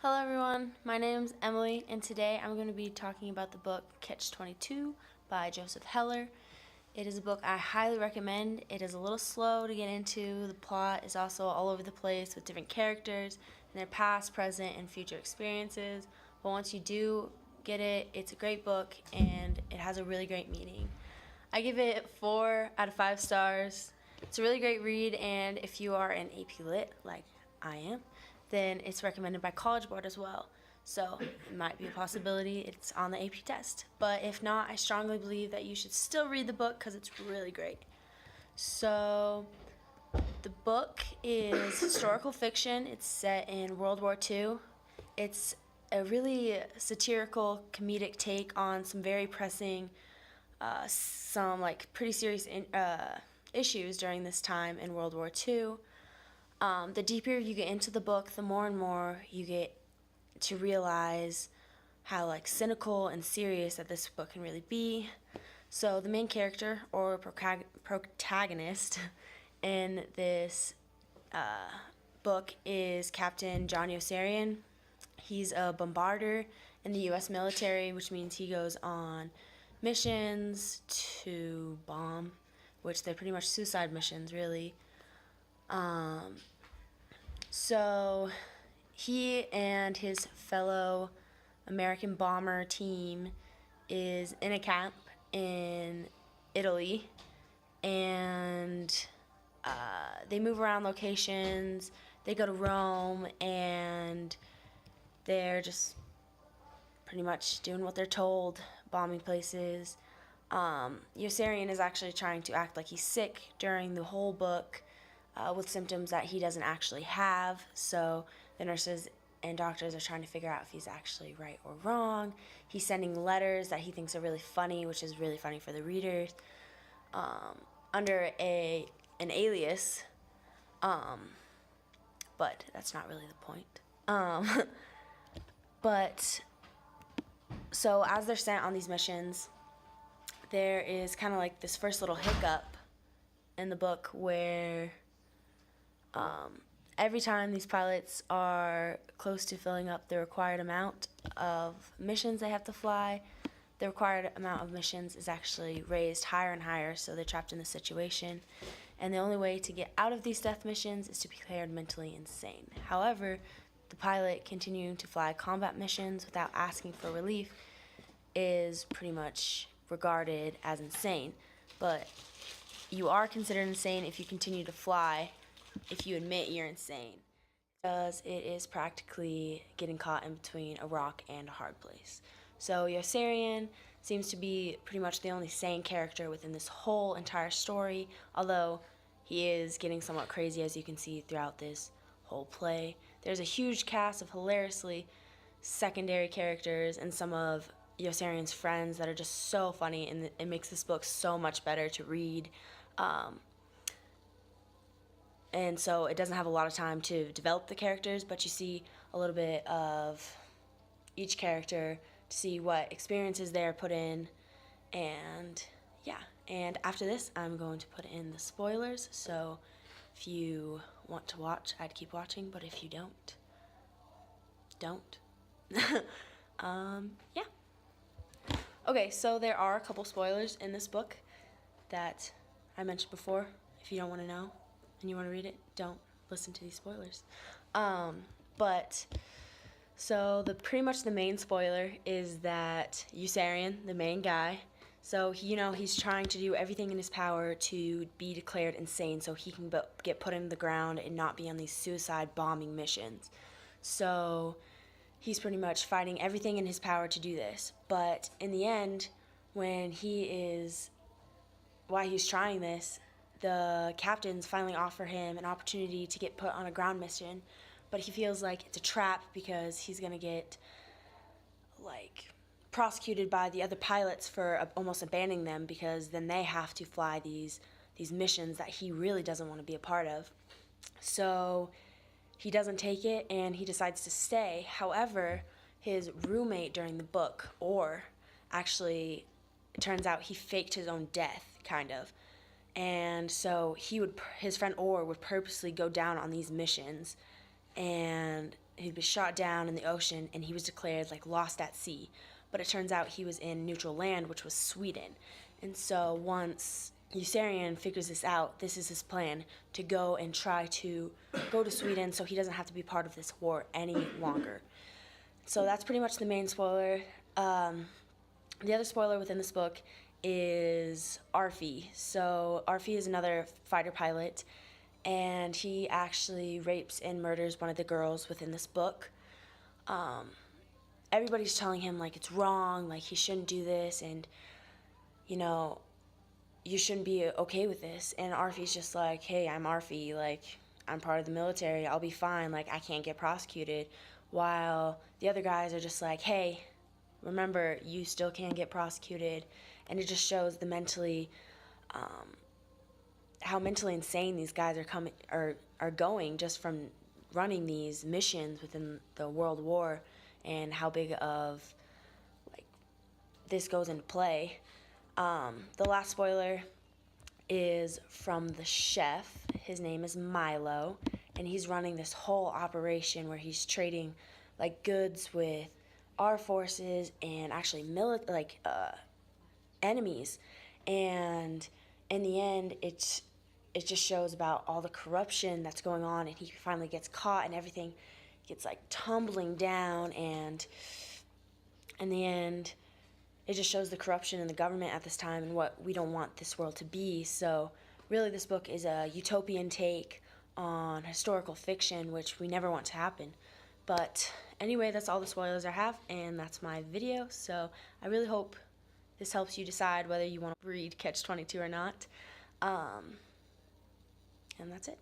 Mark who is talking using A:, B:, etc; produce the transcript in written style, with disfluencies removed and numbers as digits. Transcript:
A: Hello everyone, my name's Emily, and today I'm going to be talking about the book Catch-22 by Joseph Heller. It is a book I highly recommend. It is a little slow to get into. The plot is also all over the place with different characters and their past, present, and future experiences. But once you do get it, it's a great book and it has a really great meaning. I give it 4 out of 5 stars. It's a really great read, and if you are an AP Lit like I am, then it's recommended by College Board as well. So it might be a possibility it's on the AP test. But if not, I strongly believe that you should still read the book because it's really great. So the book is historical fiction. It's set in World War II. It's a really satirical, comedic take on some very pressing, some like pretty serious issues during this time in World War II. The deeper you get into the book, the more and more you get to realize how like cynical and serious that this book can really be. So the main character or protagonist in this book is Captain John Yossarian. He's a bombarder in the U.S. military, which means he goes on missions to bomb, which they're pretty much suicide missions, really. So he and his fellow American bomber team is in a camp in Italy, and they move around locations. They go to Rome, and they're just pretty much doing what they're told, bombing places. Yossarian is actually trying to act like he's sick during the whole book, with symptoms that he doesn't actually have. So the nurses and doctors are trying to figure out if he's actually right or wrong. He's sending letters that he thinks are really funny, which is really funny for the readers, under an alias, but that's not really the point. But so as they're sent on these missions, there is kind of like this first little hiccup in the book where every time these pilots are close to filling up the required amount of missions they have to fly, the required amount of missions is actually raised higher and higher, so they're trapped in this situation. And the only way to get out of these death missions is to be declared mentally insane. However, the pilot continuing to fly combat missions without asking for relief is pretty much regarded as insane. But you are considered insane if you continue to fly, if you admit you're insane, because it is practically getting caught in between a rock and a hard place. So Yossarian seems to be pretty much the only sane character within this whole entire story, although he is getting somewhat crazy, as you can see throughout this whole play. There's a huge cast of hilariously secondary characters and some of Yossarian's friends that are just so funny, and it makes this book so much better to read. And so it doesn't have a lot of time to develop the characters, but you see a little bit of each character to see what experiences they're put in. And yeah, and after this I'm going to put in the spoilers, so if you want to watch, I'd keep watching, but if you don't. Yeah. Okay, so there are a couple spoilers in this book that I mentioned before. If you don't want to know and you want to read it, don't listen to these spoilers. But so pretty much the main spoiler is that Yossarian, the main guy, so he's trying to do everything in his power to be declared insane so he can get put in the ground and not be on these suicide bombing missions. So he's pretty much fighting everything in his power to do this. But in the end, while he's trying this, the captains finally offer him an opportunity to get put on a ground mission, but he feels like it's a trap because he's going to get like prosecuted by the other pilots for almost abandoning them, because then they have to fly these missions that he really doesn't want to be a part of. So he doesn't take it and he decides to stay. However, his roommate during the book, Orr, actually, it turns out he faked his own death, kind of. And so his friend Orr would purposely go down on these missions and he'd been shot down in the ocean, and he was declared like lost at sea. But it turns out he was in neutral land, which was Sweden. And so once Yossarian figures this out, this is his plan, to go and try to go to Sweden so he doesn't have to be part of this war any longer. So that's pretty much the main spoiler. The other spoiler within this book is Arfi. So Arfi is another fighter pilot, and he actually rapes and murders one of the girls within this book. Everybody's telling him like it's wrong, like he shouldn't do this, and you know, you shouldn't be okay with this. And Arfi's just like, hey, I'm Arfi, like I'm part of the military, I'll be fine, like I can't get prosecuted. While the other guys are just like, hey, remember, you still can't get prosecuted. And it just shows the mentally, how mentally insane these guys are going just from running these missions within the World War, and how big of like this goes into play. The last spoiler is from the chef. His name is Milo, and he's running this whole operation where he's trading like goods with our forces and actually enemies. And in the end, it just shows about all the corruption that's going on, and he finally gets caught, and everything gets like tumbling down, and in the end, it just shows the corruption in the government at this time and what we don't want this world to be. So really, this book is a utopian take on historical fiction, which we never want to happen. But anyway, that's all the spoilers I have, and that's my video. So I really hope this helps you decide whether you want to read Catch-22 or not. And that's it.